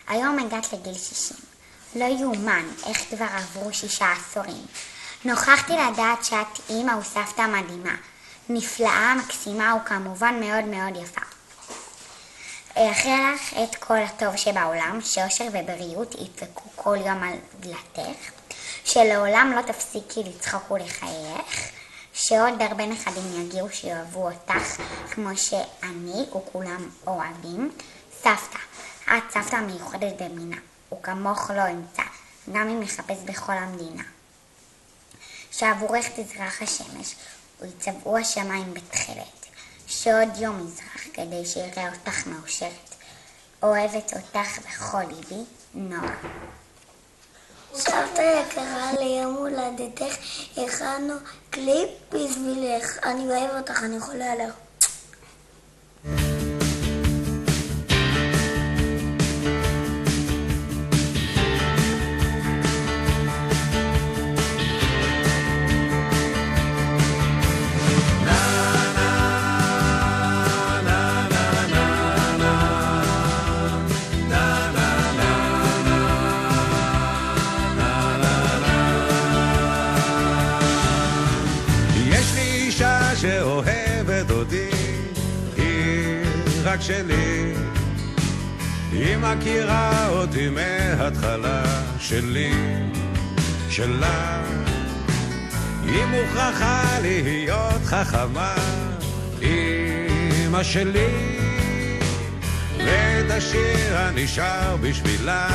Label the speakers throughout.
Speaker 1: היום הגעת לגיל 60. לא יאומן איך כבר עברו 6 עשורים. נוכחתי לדעת שאת אימא וסבתא מדהימה, נפלאה, מקסימה וכמובן מאוד מאוד יפה. אאחל לך את כל הטוב שבעולם, שאושר ובריאות ידפקו כל יום על דלתך, שלעולם לא תפסיקי לצחוק ולחייך, שעוד הרבה נכדים יגיעו שיאהבו אותך כמו שאני וכולם אוהבים. סבתא, את סבתא מיוחדת במינה, וכמוך לא אמצא, גם אם מחפש בכל המדינה. שעבורך תזרח השמש, ויצבעו השמיים בתכלת, שעוד יום יזרח כדי שיראה אותך מאושרת. אוהבת אותך בכל ליבי, נועה.
Speaker 2: סבתא יקרה, ליום הולדתך הכנו קליפ בשבילך. אני אוהב אותך, אני חולה עליך.
Speaker 3: שאוהבת אותי, היא רק שלי, היא מכירה אותי מההתחלה שלי, שלה, היא מוכרחה להיות חכמה, אמא שלי, ואת השיר הנשאר בשבילה.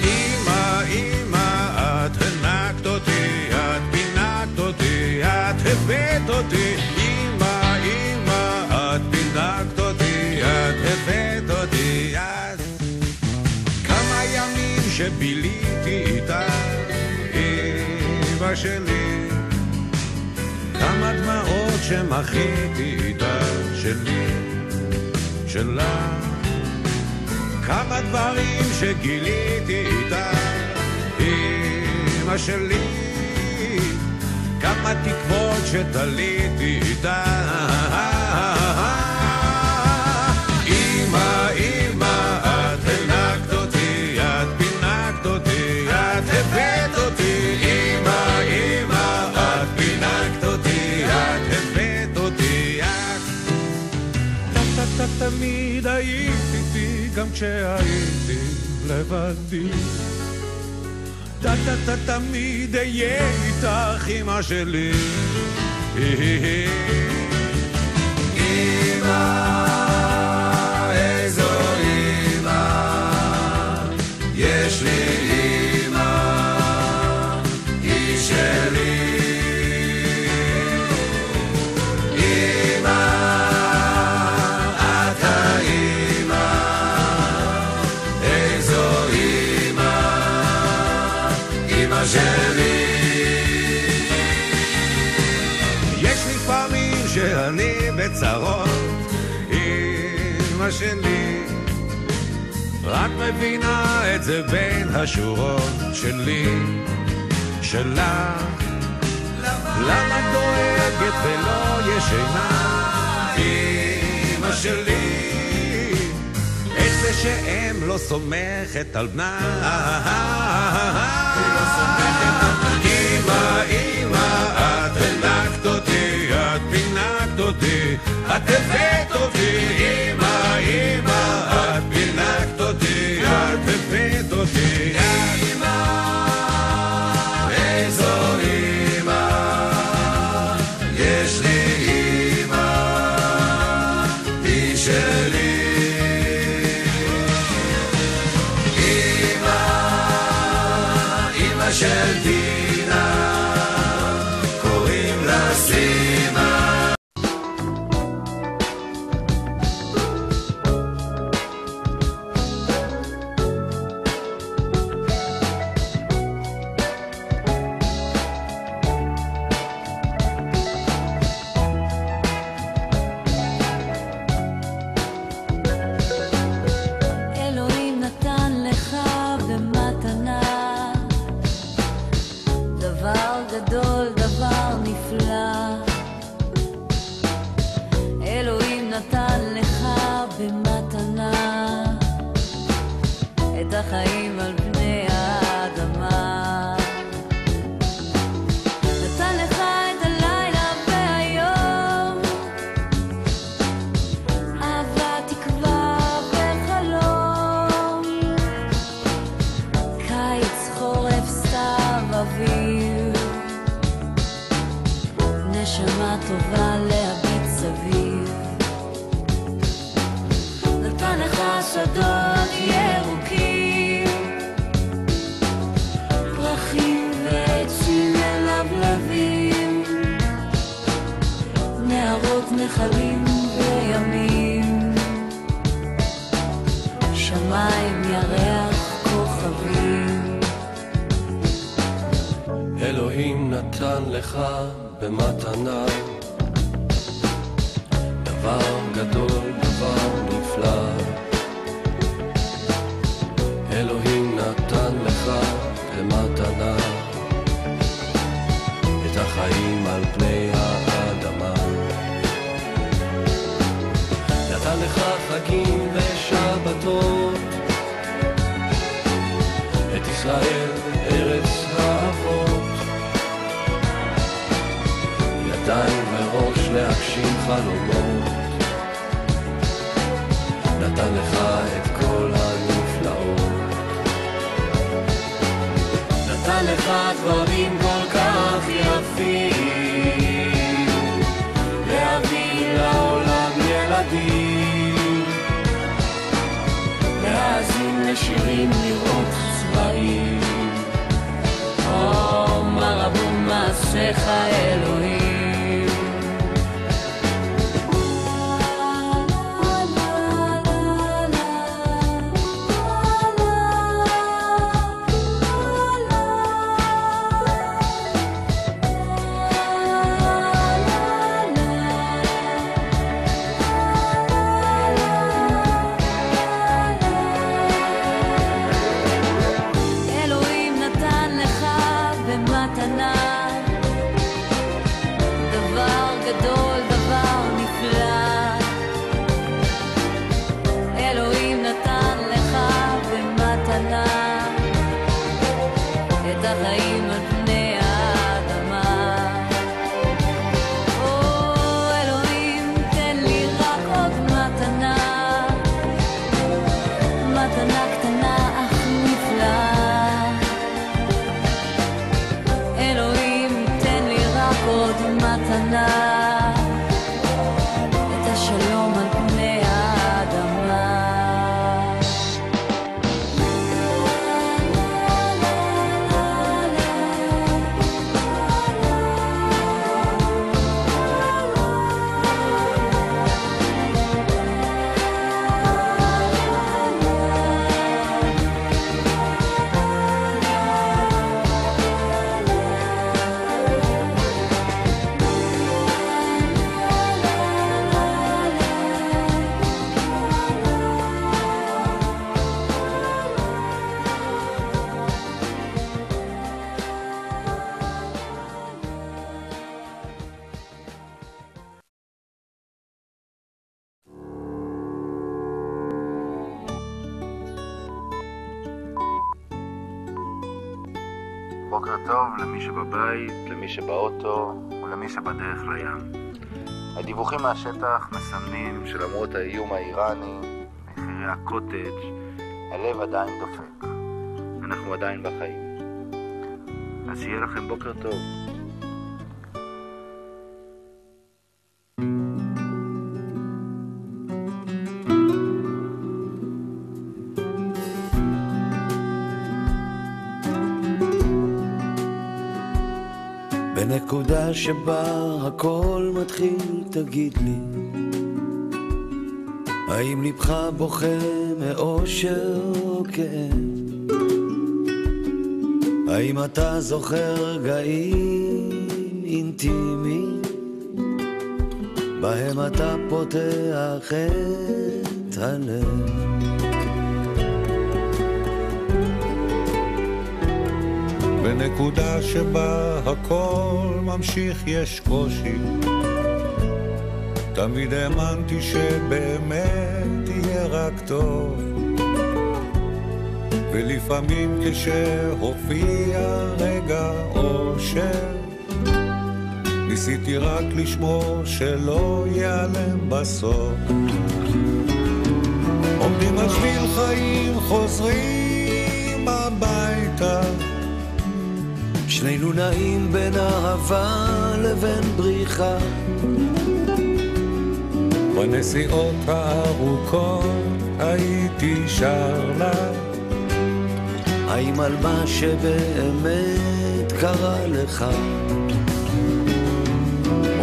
Speaker 3: אמא, אמא, את הנקת אותי, את פינקת אותי, את הבאת אותי, אמא, אמא, את פינקת אותי, את הבאת אותי, את כמה ימים שביליתי איתה, אמא שלי, כמה דמעות שמחיתי איתה, שלי, שלה, כמה דברים שגיליתי איתה, אמא שלי, כמה תקוות שתליתי איתה. אמא, אמא, את הנקת אותי, את פינקת אותי, את הבאת אותי, אמא, אמא, את פינקת אותי, את הבאת אותי, את תמיד היית איתי גם כשהייתי לבדי, תמיד אהיה איתך אמא שלי. אמא, איזו אמא, יש לי אמא, היא שלי. אמא, את האמא, איזו אמא, אמא שלי. יש לי פעמים שאני בצרות, אמא שלי, רק מבינה את זה בין השורות שלי, שלה. למה דואגת ולא ישנה, אמא שלי, את זה שאם לא סומכת על בנה. אמא, אמא, את הנקת אותי, את פינקת אותי, את הבאת אותי, אמא, אמא, את פינקת אותי, את הבאת אותי, אמא, איזו אמא, יש לי אמא, היא שלי. אמא של דינה, קוראים לה סימה.
Speaker 4: השדות ירוקים, פרחים ועצים מלבלבים, נהרות נחלים וימים, שמיים ירח כוכבים.
Speaker 5: אלוהים נתן לך במתנה דבר גדול, דבר נפלא. אלוהים נתן לך במתנה את החיים על פני האדמה. נתן לך חגים ושבתות, את ישראל ארץ האבות, ידיים וראש להגשים חלומות. נתן לך את כל הנפלאות, נתן לך דברים כל כך יפים, להביא לעולם ילדים, להאזין לשירים, לראות צבעים. מה רבו מעשיך אלוהים.
Speaker 6: בוקר טוב למי שבבית, למי שבאוטו ולמי שבדרך לים. הדיווחים מהשטח מסמנים שלמרות האיום האיראני, מחירי הקוטג', הלב עדיין דופק. אנחנו עדיין בחיים. אז שיהיה לכם בוקר טוב.
Speaker 7: בנקודה שבה הכל מתחיל תגיד לי, האם לבך בוכה מאושר או כאב? האם אתה זוכר רגעים אינטימיים בהם אתה פותח את הלב?
Speaker 3: בנקודה שבה הכל ממשיך יש קושי, תמיד האמנתי שבאמת יהיה רק טוב, ולפעמים כשהופיע רגע אושר, ניסיתי רק לשמור שלא ייעלם בסוף. עומדים על שביל חיים חוזרים הביתה,
Speaker 7: שנינו נעים בין אהבה לבין בריחה,
Speaker 3: בנסיעות הארוכות הייתי שר לה.
Speaker 7: האם על מה שבאמת קרה לך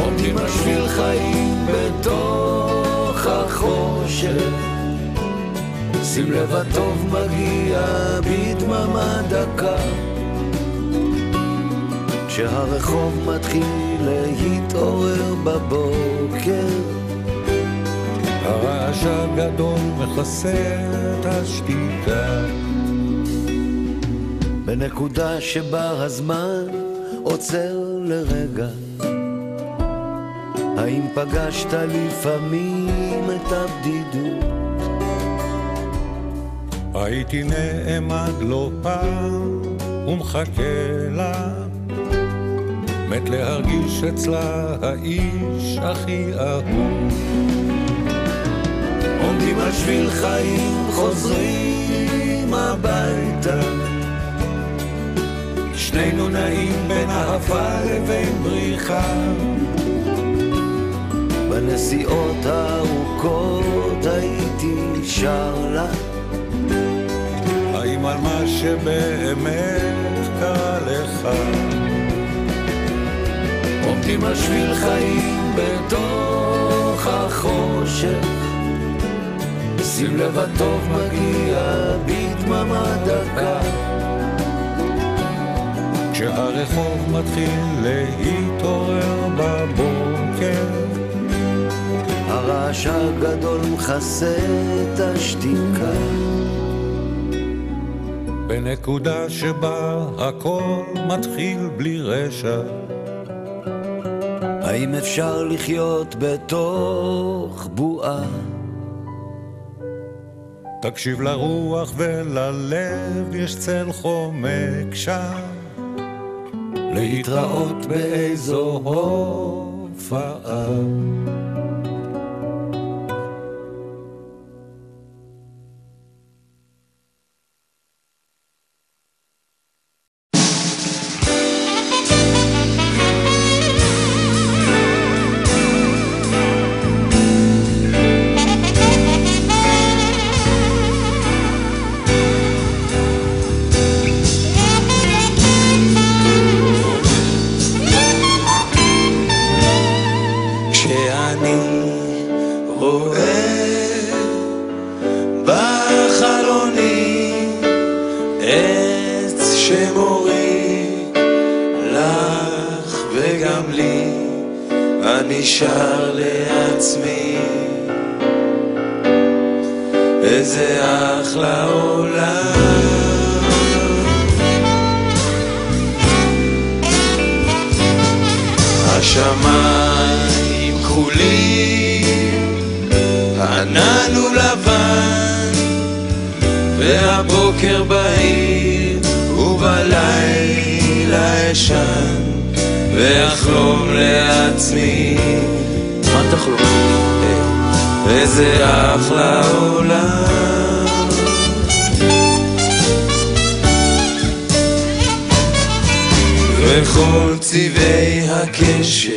Speaker 7: עומדים על שביל חיים בתוך החושך, שים לב הטוב מגיע בדממה דקה, כשהרחוב מתחיל להתעורר בבוקר,
Speaker 3: הרעש הגדול מכסה את השתיקה.
Speaker 7: בנקודה שבה הזמן עוצר לרגע, האם פגשת לפעמים את הבדידות?
Speaker 3: הייתי נעמד לא פעם ומחכה לה, מת להרגיש אצלה האיש הכי אהוב.
Speaker 7: עומדים על שביל חיים חוזרים הביתה, שנינו נעים בין אהבה לבין בריחה, בנסיעות הארוכות הייתי שר לה.
Speaker 3: האם על מה שבאמת קרה לך
Speaker 7: עומדים על שביל חיים בתוך החושך, שים לב הטוב מגיע בדממה דקה,
Speaker 3: כשהרחוב מתחיל להתעורר בבוקר,
Speaker 7: הרעש הגדול מכסה את השתיקה.
Speaker 3: בנקודה שבה הכל מתחיל בלי רשע,
Speaker 7: האם אפשר לחיות בתוך בועה?
Speaker 3: תקשיב לרוח וללב, יש צל חומק שם, להתראות באיזו הופעה.
Speaker 5: שר לעצמי איזה אחלה עולם, השמיים כחולים, הענן הוא לבן, והבוקר בהיר ובלילה אשן, ואחלום לעצמי. מה תחלום? איזה אחלה עולם, וכל צבעי הקשת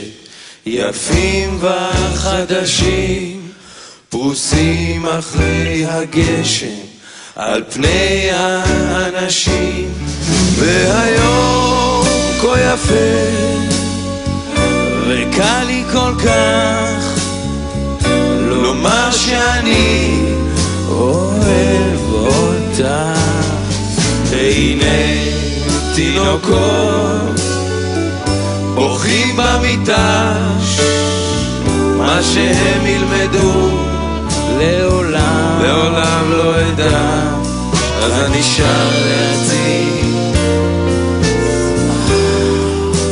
Speaker 5: יפים וחדשים, פרוסים אחרי הגשם על פני האנשים, והיום כה יפה וקל לי כל כך לומר שאני אוהב אותך. הנה תינוקות בוכים במיטה, מה שהם ילמדו לעולם לעולם לא אדע, אז אני שר לעצמי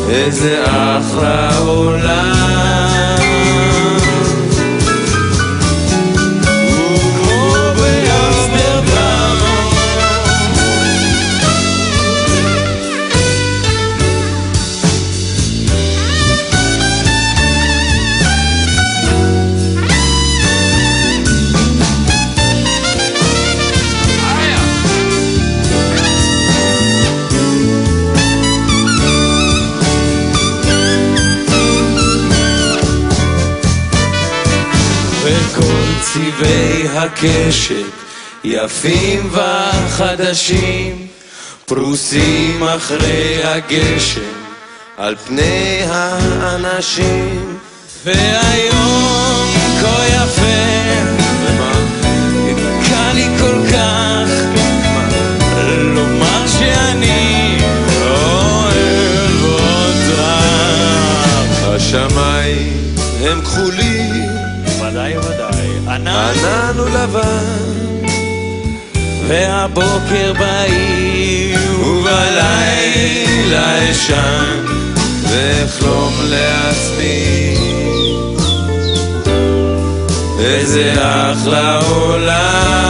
Speaker 5: איזה אחלה עולם.
Speaker 7: צבעי הקשת יפים וחדשים, פרוסים אחרי הגשם על פני האנשים. והיום כה יפה, קל לי כל כך לומר שאני אוהב אותך. השמיים הם כחולים,
Speaker 8: ודאי ודאי,
Speaker 7: ענן הוא לבן,
Speaker 8: והבוקר בעיר
Speaker 7: ובלילה אשן ואחלום לעצמי איזה אחלה עולם.